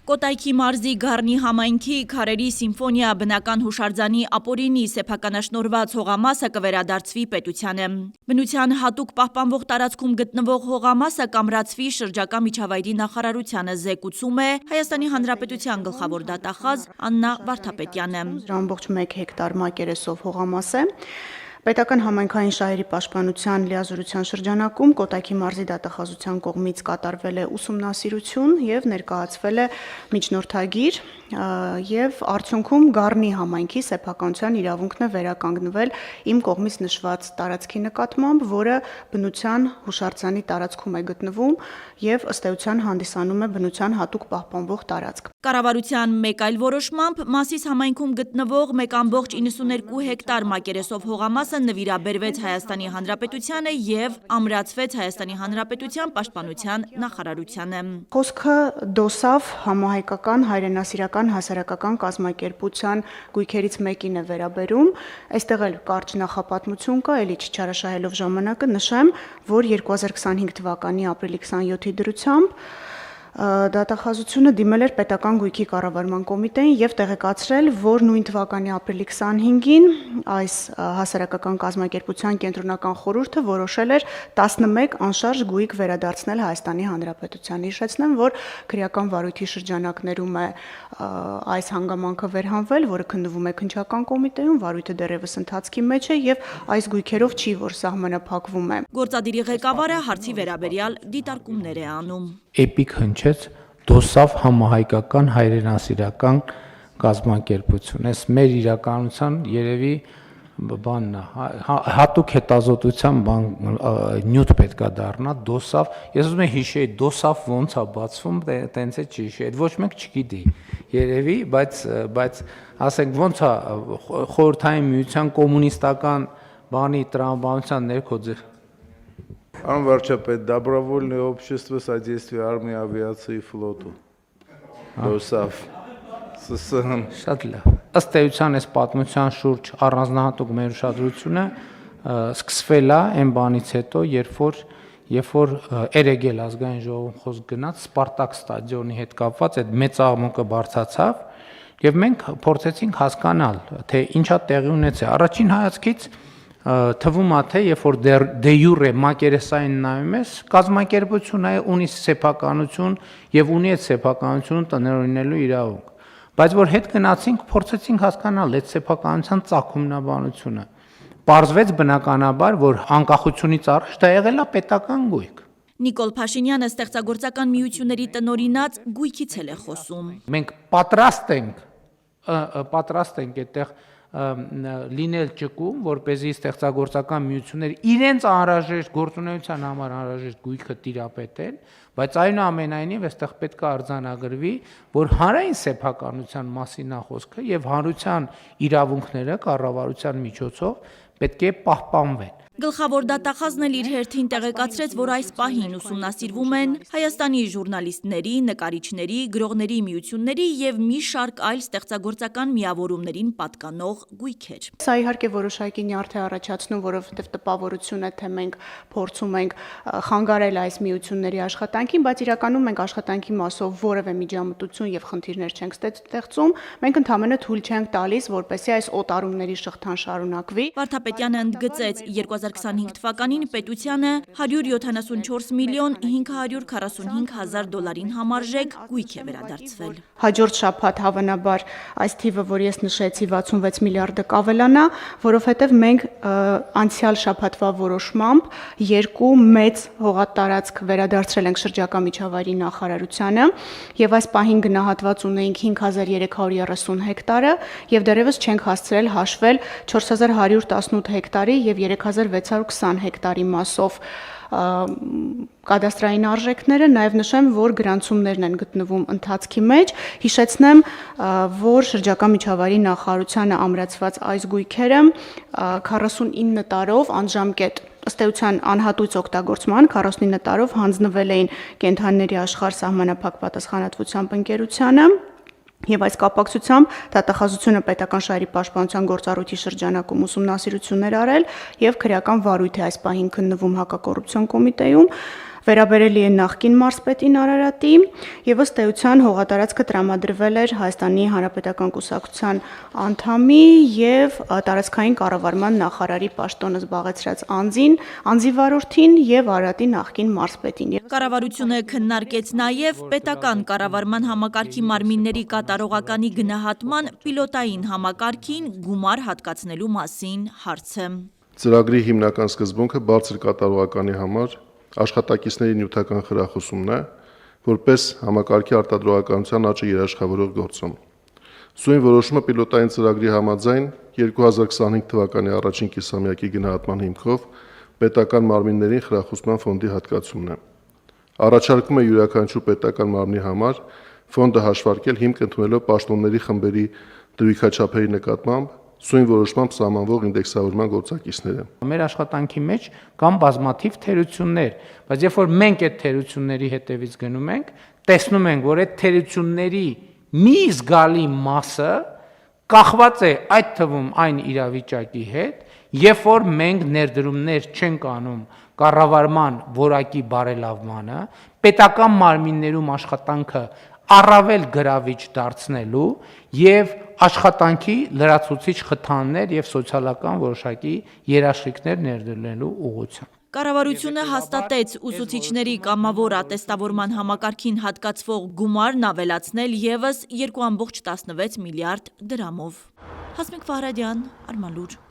Կոտայքի մարզի Գառնի համայնքի Քարերի սիմֆոնիա բնական հուշարձանի ապօրինի սեփականաշնորհված հողամասը կվերադարձվի պետությանը։ Բնության հատուկ պահպանվող տարածքում գտնվող հողամասը կամրացվի շրջակա միջավայրի նախարարությանը, զեկուցում է Հայաստանի Հանրապետության գլխավոր դատախազ Աննա Վարդապետյանը։ Ամբողջ 1 հեկտար մակերեսով հողամաս է։ Պետական համայնքային շահերի պաշտպանության լիազորության շրջանակում Կոտայքի մարզի դատախազության կողմից կատարվել է ուսումնասիրություն եւ ներկայացվել է միջնորդագիր եւ արդյունքում Գառնի համայնքի սեփականության իրավունքն է վերականգնվել իմ կողմից նշված տարածքի նկատմամբ, որը բնության հուշարձանի տարածքում է գտնվում եւ ըստ էության հանդիսանում է բնության հատուկ պահպանվող տարածք։ Կառավարության մեկ այլ որոշմամբ Մասիս համայնքում գտնվող 1.92 հեկտար մակերեսով հողամասը նվիրաբերվեց Հայաստանի Հանրապետությանը եւ ամրացվեց Հայաստանի Հանրապետության պաշտպանության նախարարությանը։ Խոսքը դոսավ համահայկական հայրենասիրական հասարակական կազմակերպության գույքերից մեկին է վերաբերում։ Այստեղ էլ կարճ նախապատմություն կա, էլի չչարաշահելով ժամանակը նշեմ, որ 2025 թվականի ապրիլի 27-ի դրությամբ դատախազությունը դիմել էր պետական գույքի կառավարման կոմիտեին եւ տեղեկացրել, որ նույն թվականի ապրիլի 25-ին այս հասարակական կազմակերպության կենտրոնական խորհուրդը որոշել էր 11 անշարժ գույք վերադարձնել Հայաստանի Հանրապետության։ Հիշեցնեմ, որ քրեական վարույթի շրջանակներում է այս հանգամանքը վերհանվել, որը քննվում է քննչական կոմիտեում, վարույթը դեռևս ընթացքի մեջ է եւ այս գույքերով չի, որ սահմանափակվում է։ Գործադիրի ղեկավարը հարցի վերաբերյալ դիտարկումներ է անում։ Էպիկ հնչեց դոսավ համահայկական հայրենասիրական կազմակերպություն։ Այս մեր իրականության երևի բանն է, հատուկ հետազոտության նյութ պետքա դառնա դոսավ։ Ես ուզում եմ հիշեի դոսավ ոնց է բացվում, տենց է չի հիշի։ Այդ ոչ մեկ չգիտի երևի, բայց ասենք ոնց է խորհրդային միության կոմունիստական բանի տրամաբանության ներքո Варчапет, добровольное общество содействия армии, авиации и флоту. ԴՕՍԱՖ, ՍՍՀ. Շատ լավ։ Ըստ էության այս պատմության շուրջ առանձնահատուկ մեր ուշադրությունը սկսվել է այն բանից հետո, երբ որ Էրեգել ազգային ժողովում խոսք գնաց Սպարտակ ստադիոնի հետ կապված այդ մեծ աղմուկը բարձրացավ եւ մենք փորձեցինք հասկանալ, թե ինչա տեղի ունեցել։ Առաջին հայացքից թվում է, թե երբ որ դե յուրե մակերեսային նայում ես, կազմակերպությունը ունի սեփականություն եւ ունի այդ սեփականությունը տնօրինելու իրավունք։ Բայց որ հետ գնացինք, փորձեցինք հասկանալ այդ սեփականության ծագումնաբանությունը։ Պարզվեց բնականաբար, որ անկախությունից առաջ դա եղել է պետական գույք։ Նիկոլ Փաշինյանը ստեղծագործական միությունների տնօրինած գույքից է խոսում։ Մենք պատրաստ ենք այդտեղ լինել ճկում, որպեսզի ստեղծագործական միությունները իրենց անհրաժեշտ գործունեության համար անհրաժեշտ գույքը տիրապետեն, բայց այնուամենայնիվ այստեղ պետք է արձանագրվի, որ հանրային սեփականության մասին է խոսքը եւ հանրության իրավունքները կառավարության միջոցով պետք է պահպանվեն։ Գլխավոր դատախազն էլ իր հերթին տեղեկացրեց, որ այս պահին ուսումնասիրվում են Հայաստանի ժուրնալիստների, նկարիչների, գրողների միությունների եւ մի շարք այլ ստեղծագործական միավորումներին պատկանող գույքեր։ Սա իհարկե որոշակի նյարդ է առաջացնում, որովհետև տպավորություն է, թե մենք փորձում ենք խանգարել այս միությունների աշխատանքին, բայց իրականում մենք աշխատանքի մասով որևէ միջամտություն եւ խնդիրներ չենք ստեղծում, մենք ընդհանրապես թույլ չենք տալիս, որպեսզի այս օտարումների շղթան շարունակվի։ Վարդապետյանը ընդգծեց 2025 թվականին պետությանը 174 միլիոն 545 հազար դոլարին համարժեք գույք է վերադարձվել։ Հաջորդ շաբաթ հավանաբար այս թիվը, որ ես նշեցի, 66 միլիարդը կավելանա, որովհետև մենք անցյալ շաբաթվա որոշմամբ երկու մեծ հողատարածք վերադարձրել ենք շրջակա միջավայրի նախարարությանը եւ այս պահին գնահատված ունեինք 5330 հեկտարը եւ դեռևս չենք հասցրել հաշվել 4118 հեկտարի եւ 3620 հեկտարի մասով կադաստրային արժեքները, նաև նշեմ, որ գրանցումներն են գտնվում ընթացքի մեջ, հիշեցնեմ, որ շրջակա միջավայրի նախարարությանը ամրացված այս գույքերը 49 տարով անժամկետ ըստ էության անհատույց օգտագործման 49 տարով հանձնվել էին կենդանիների աշխարհ սահմանափակ պատասխանատվությամբ ընկերությանը Եվ այս կապակցությամբ դատախազությունը պետական շահերի պաշտպանության գործառույթի շրջանակում ուսումնասիրություններ արել եւ քրեական վարույթ է այս պահին քննվում հակակոռուպցիոն կոմիտեում Վերաբերելի է նախկին մարզպետին Արարատի եւ ըստ էության հողատարածքը տրամադրվել էր Հայաստանի Հանրապետական կուսակցության անդամի եւ տարածքային կառավարման նախարարի պաշտոնը զբաղեցրած անձի վարորդին եւ Արարատի նախկին մարզպետին։ Կառավարությունը քննարկեց նաեւ պետական կառավարման համակարգի մարմինների կատարողականի գնահատման պիլոտային համակարգին գումար հատկացնելու մասին հարցը։ Ծրագրի հիմնական սկզբունքը բարձր կատարողականի համար աշխատակիցների նյութական խրախուսումն է, որպես համակարգի արտադրողականության աճը երաշխավորող գործոն։ Սույն որոշումը պիլոտային ծրագրի համաձայն 2025 թվականի առաջին կիսամյակի գնահատման հիմքով պետական մարմիններին խրախուսման ֆոնդի հատկացումն է։ Առաջարկում է յուրաքանչյուր պետական մարմնի համար ֆոնդը հաշվարկել հիմք ընդունելով պաշտոնների խմբերի դրույքաչափերի նկատմամբ սույն որոշմամբ սահմանվող ինդեքսավորման գործակիցները։ Մեր աշխատանքի մեջ կան բազմաթիվ թերություններ, բայց երբ որ մենք այդ թերությունների հետևից գնում ենք, տեսնում ենք, որ այդ թերությունների մի զգալի մասը կախված է այդ թվում այն իրավիճակի հետ, երբ որ մենք ներդրումներ չենք անում կառավարման որակի բարելավմանը, պետական մարմիններում աշխատանքը առավել գրավիչ դարձնելու եւ աշխատանքի լրացուցիչ խթաններ եւ սոցիալական որոշակի երաշխիքներ ներդրելու ուղղությամբ։ Կառավարությունը հաստատեց ուսուցիչների կամավոր ատեստավորման համակարգին հատկացվող գումարն ավելացնել եւս 2.16 միլիարդ դրամով։ Հասմիկ Ֆահրադյան, Արմալուր։